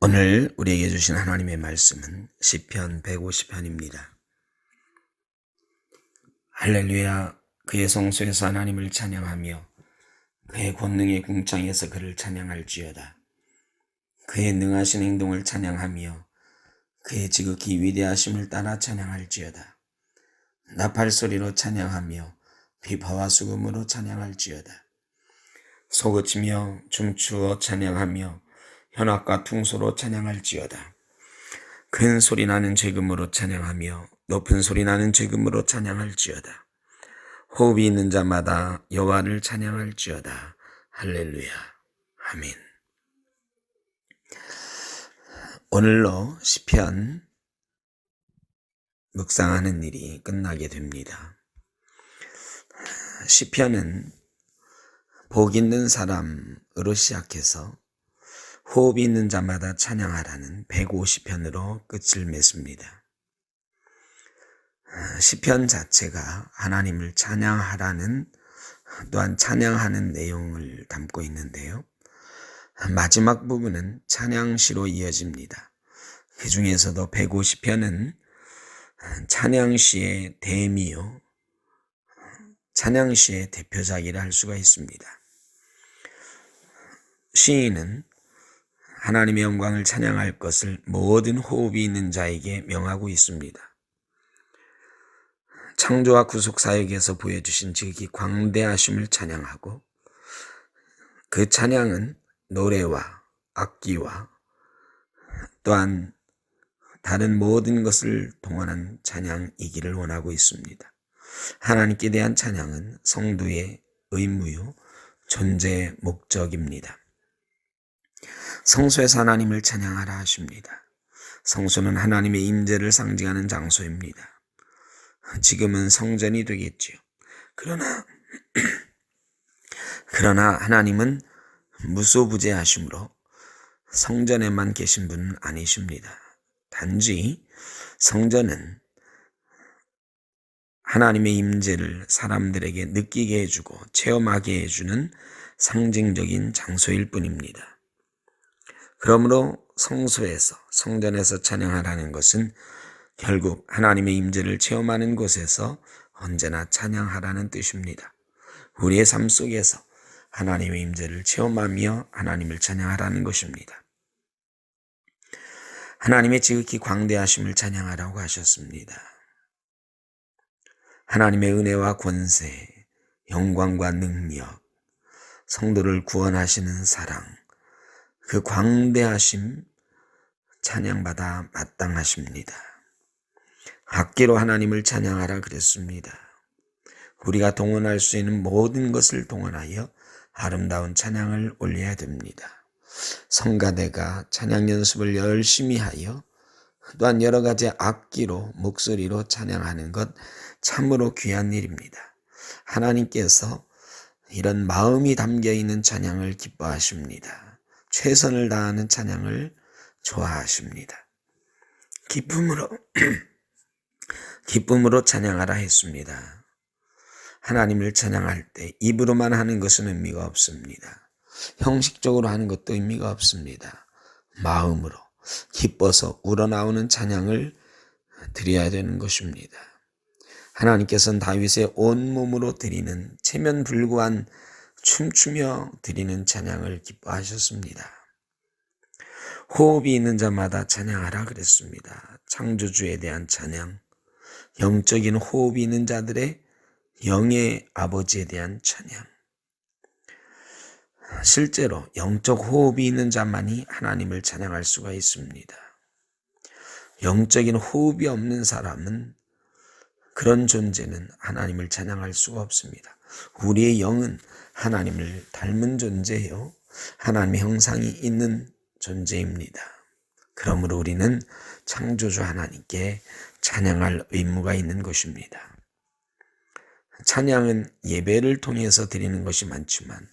오늘 우리에게 주신 하나님의 말씀은 시편 150편입니다. 할렐루야. 그의 성소에서 하나님을 찬양하며 그의 권능의 궁창에서 그를 찬양할지어다. 그의 능하신 행동을 찬양하며 그의 지극히 위대하심을 따라 찬양할지어다. 나팔소리로 찬양하며 비파와 수금으로 찬양할지어다. 소그치며 춤추어 찬양하며 현악과 퉁소로 찬양할지어다. 큰 소리 나는 재금으로 찬양하며 높은 소리 나는 재금으로 찬양할지어다. 호흡이 있는 자마다 여호와를 찬양할지어다. 할렐루야. 아멘. 오늘로 시편 묵상하는 일이 끝나게 됩니다. 시편은 복 있는 사람으로 시작해서 호흡이 있는 자마다 찬양하라는 150편으로 끝을 맺습니다. 시편 자체가 하나님을 찬양하라는 또한 찬양하는 내용을 담고 있는데요. 마지막 부분은 찬양시로 이어집니다. 그 중에서도 150편은 찬양시의 대미요, 찬양시의 대표작이라 할 수가 있습니다. 시인은 하나님의 영광을 찬양할 것을 모든 호흡이 있는 자에게 명하고 있습니다. 창조와 구속 사역에서 보여주신 지극히 광대하심을 찬양하고 그 찬양은 노래와 악기와 또한 다른 모든 것을 동원한 찬양이기를 원하고 있습니다. 하나님께 대한 찬양은 성도의 의무요, 존재의 목적입니다. 성소에서 하나님을 찬양하라 하십니다. 성소는 하나님의 임재를 상징하는 장소입니다. 지금은 성전이 되겠지요. 그러나 하나님은 무소부재하심으로 성전에만 계신 분은 아니십니다. 단지 성전은 하나님의 임재를 사람들에게 느끼게 해주고 체험하게 해주는 상징적인 장소일 뿐입니다. 그러므로 성소에서, 성전에서 찬양하라는 것은 결국 하나님의 임재를 체험하는 곳에서 언제나 찬양하라는 뜻입니다. 우리의 삶 속에서 하나님의 임재를 체험하며 하나님을 찬양하라는 것입니다. 하나님의 지극히 광대하심을 찬양하라고 하셨습니다. 하나님의 은혜와 권세, 영광과 능력, 성도를 구원하시는 사랑, 그 광대하심 찬양받아 마땅하십니다. 악기로 하나님을 찬양하라 그랬습니다. 우리가 동원할 수 있는 모든 것을 동원하여 아름다운 찬양을 올려야 됩니다. 성가대가 찬양 연습을 열심히 하여 또한 여러 가지 악기로 목소리로 찬양하는 것 참으로 귀한 일입니다. 하나님께서 이런 마음이 담겨있는 찬양을 기뻐하십니다. 최선을 다하는 찬양을 좋아하십니다. 기쁨으로 찬양하라 했습니다. 하나님을 찬양할 때 입으로만 하는 것은 의미가 없습니다. 형식적으로 하는 것도 의미가 없습니다. 마음으로 기뻐서 우러나오는 찬양을 드려야 되는 것입니다. 하나님께서는 다윗의 온몸으로 드리는 체면불구한 춤추며 드리는 찬양을 기뻐하셨습니다. 호흡이 있는 자마다 찬양하라 그랬습니다. 창조주에 대한 찬양, 영적인 호흡이 있는 자들의 영의 아버지에 대한 찬양. 실제로 영적 호흡이 있는 자만이 하나님을 찬양할 수가 있습니다. 영적인 호흡이 없는 사람은, 그런 존재는 하나님을 찬양할 수가 없습니다. 우리의 영은 하나님을 닮은 존재요, 하나님의 형상이 있는 존재입니다. 그러므로 우리는 창조주 하나님께 찬양할 의무가 있는 것입니다. 찬양은 예배를 통해서 드리는 것이 많지만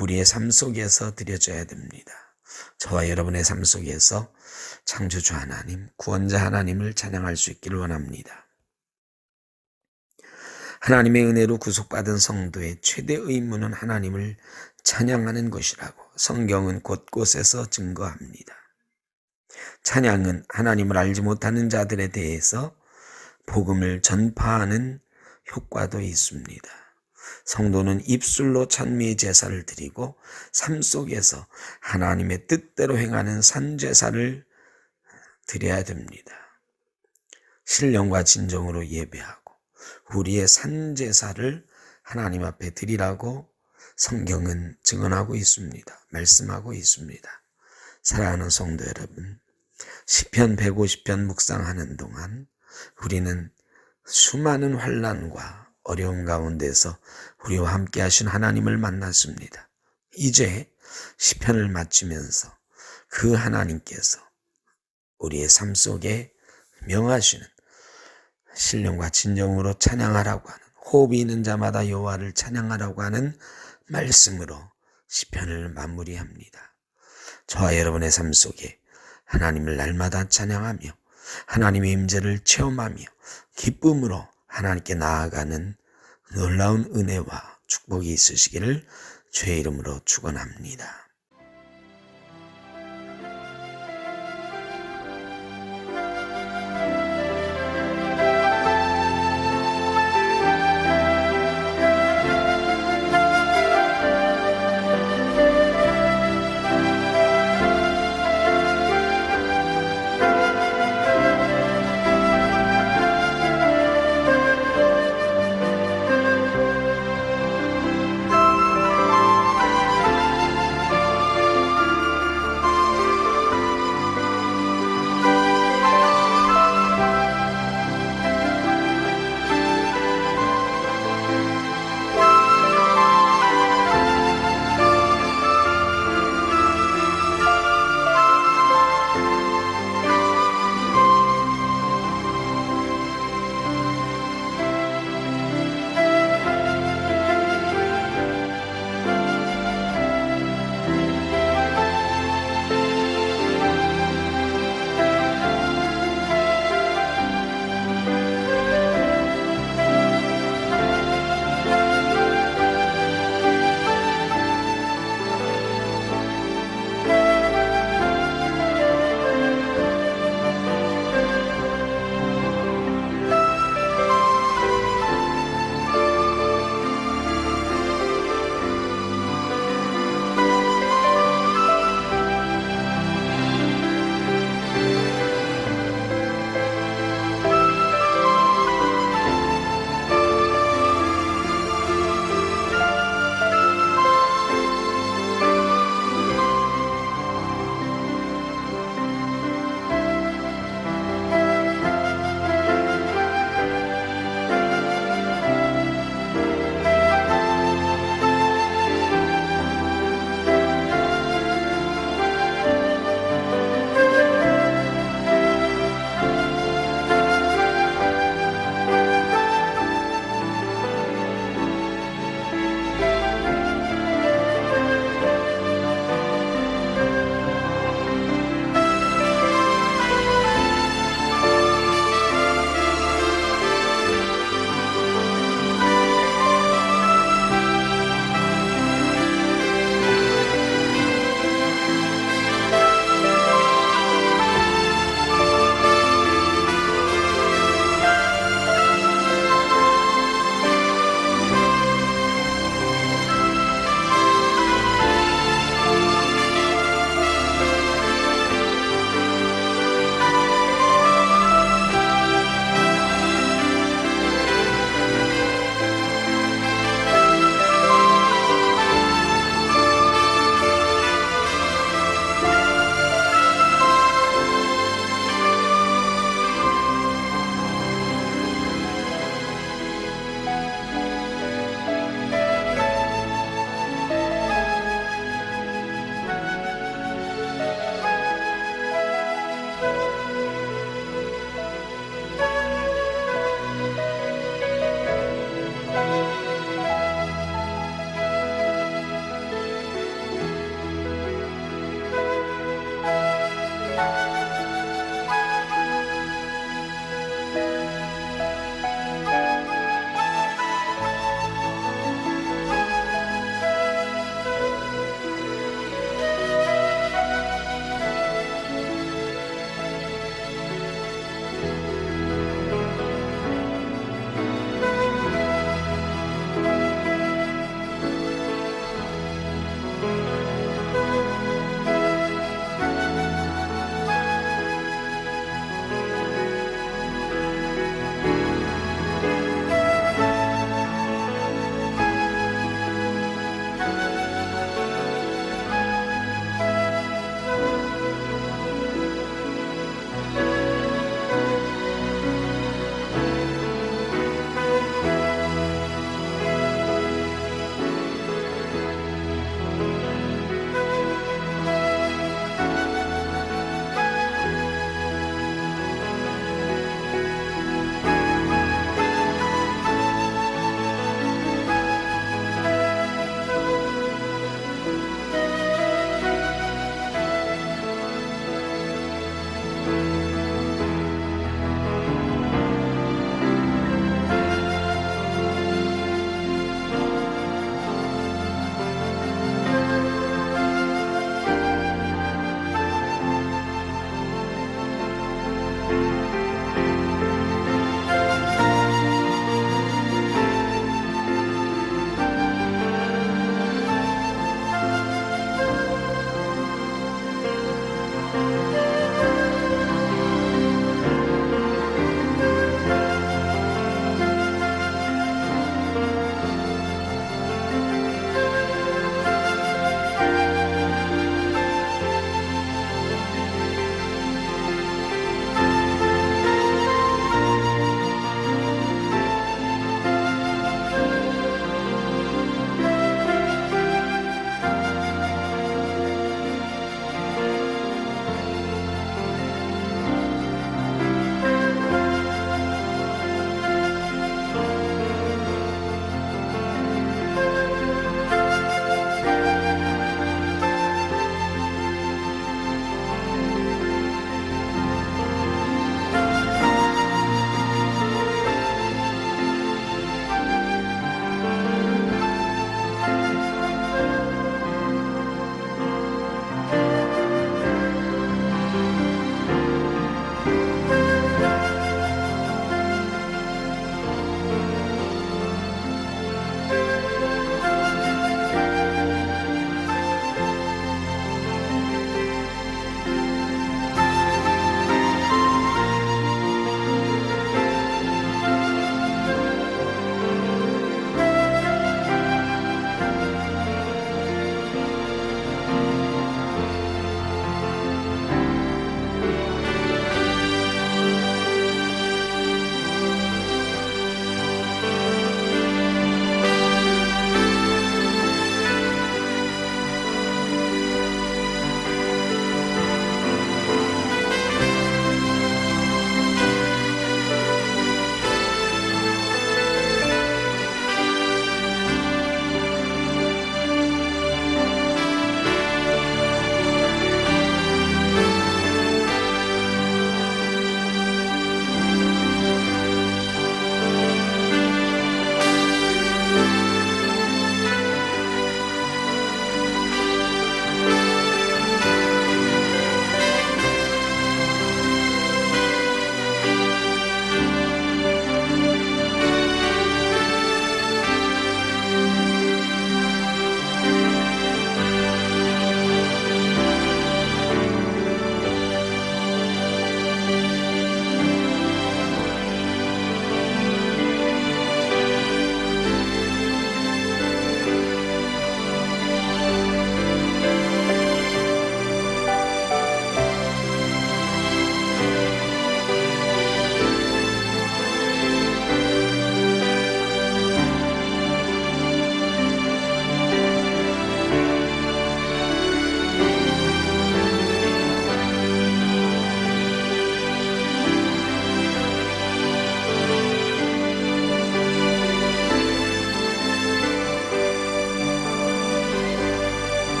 우리의 삶 속에서 드려져야 됩니다. 저와 여러분의 삶 속에서 창조주 하나님, 구원자 하나님을 찬양할 수 있기를 원합니다. 하나님의 은혜로 구속받은 성도의 최대 의무는 하나님을 찬양하는 것이라고 성경은 곳곳에서 증거합니다. 찬양은 하나님을 알지 못하는 자들에 대해서 복음을 전파하는 효과도 있습니다. 성도는 입술로 찬미의 제사를 드리고 삶 속에서 하나님의 뜻대로 행하는 산제사를 드려야 됩니다. 신령과 진정으로 예배하고 우리의 산제사를 하나님 앞에 드리라고 성경은 증언하고 있습니다. 말씀하고 있습니다. 사랑하는 성도 여러분, 시편 150편 묵상하는 동안 우리는 수많은 환난과 어려움 가운데서 우리와 함께 하신 하나님을 만났습니다. 이제 시편을 마치면서 그 하나님께서 우리의 삶 속에 명하시는 신령과 진정으로 찬양하라고 하는, 호흡이 있는 자마다 여호와를 찬양하라고 하는 말씀으로 시편을 마무리합니다. 저와 여러분의 삶 속에 하나님을 날마다 찬양하며 하나님의 임재를 체험하며 기쁨으로 하나님께 나아가는 놀라운 은혜와 축복이 있으시기를 주의 이름으로 축원합니다.